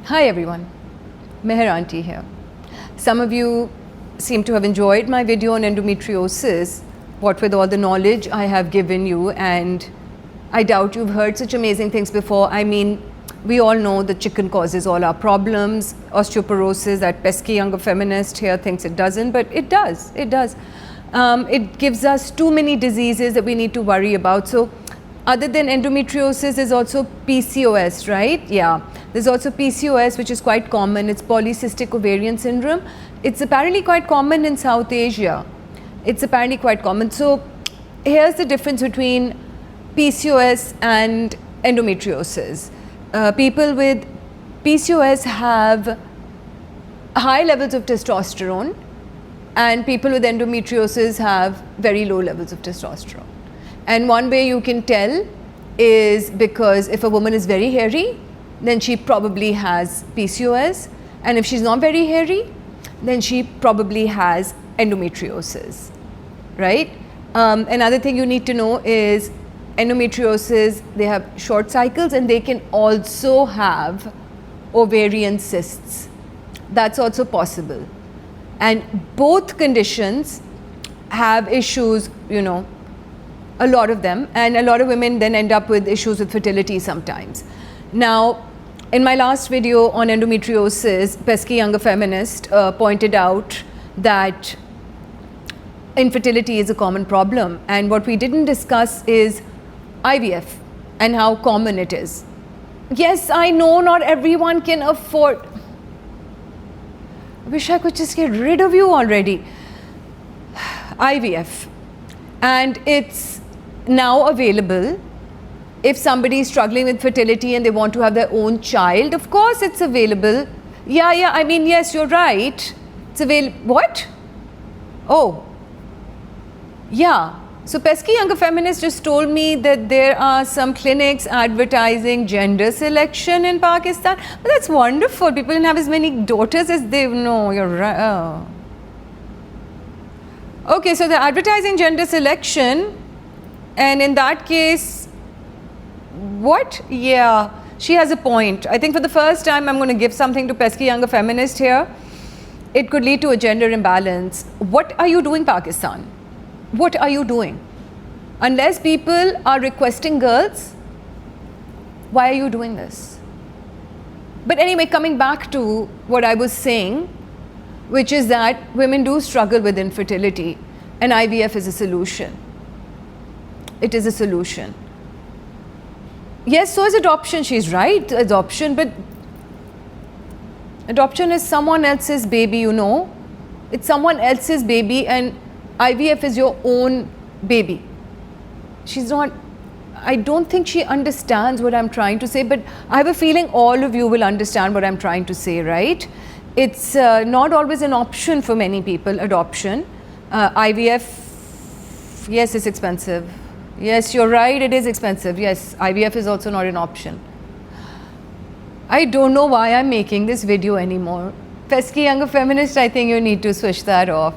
Hi everyone, Meher Aunty here. Some of you seem to have enjoyed my video on endometriosis, what with all the knowledge I have given you, and I doubt you've heard such amazing things before. I mean, we all know that chicken causes all our problems, osteoporosis, that pesky younger feminist here thinks it doesn't, but it does, it does. It gives us too many diseases that we need to worry about. So other than endometriosis, there's also PCOS, right? Yeah, there's also PCOS, which is quite common. It's polycystic ovarian syndrome. It's apparently quite common in South Asia. It's apparently quite common. So here's the difference between PCOS and endometriosis. People with PCOS have high levels of testosterone, and people with endometriosis have very low levels of testosterone. And one way you can tell is because if a woman is very hairy, then she probably has PCOS, and if she's not very hairy, then she probably has endometriosis, right? Another thing you need to know is endometriosis, they have short cycles and they can also have ovarian cysts. That's also possible. And both conditions have issues, you know, a lot of them, and a lot of women then end up with issues with fertility sometimes. Now, in my last video on endometriosis, pesky younger feminist pointed out that infertility is a common problem, and what we didn't discuss is IVF and how common it is. Yes, I know not everyone can afford. I wish I could just get rid of you already. IVF, and it's now available. If somebody is struggling with fertility and they want to have their own child, of course it's available. Yeah, I mean, yes, you're right. It's available. What? Oh, yeah. So pesky younger feminist just told me that there are some clinics advertising gender selection in Pakistan. But that's wonderful. People can have as many daughters as they know. You're right. Oh. Okay, so they're advertising gender selection, and in that case, what? Yeah, she has a point. I think for the first time I'm going to give something to pesky younger feminist here. It could lead to a gender imbalance. What are you doing, Pakistan? What are you doing? Unless people are requesting girls, why are you doing this? But anyway, coming back to what I was saying, which is that women do struggle with infertility, and IVF is a solution. It is a solution. Yes, so is adoption. She's right, adoption, but adoption is someone else's baby, you know. It's someone else's baby, and IVF is your own baby. She's not, I don't think she understands what I'm trying to say, but I have a feeling all of you will understand what I'm trying to say, right? It's not always an option for many people, adoption. IVF, yes, it's expensive. Yes, you're right, it is expensive. Yes, IVF is also not an option. I don't know why I'm making this video anymore. Pesky younger feminist, I think you need to switch that off.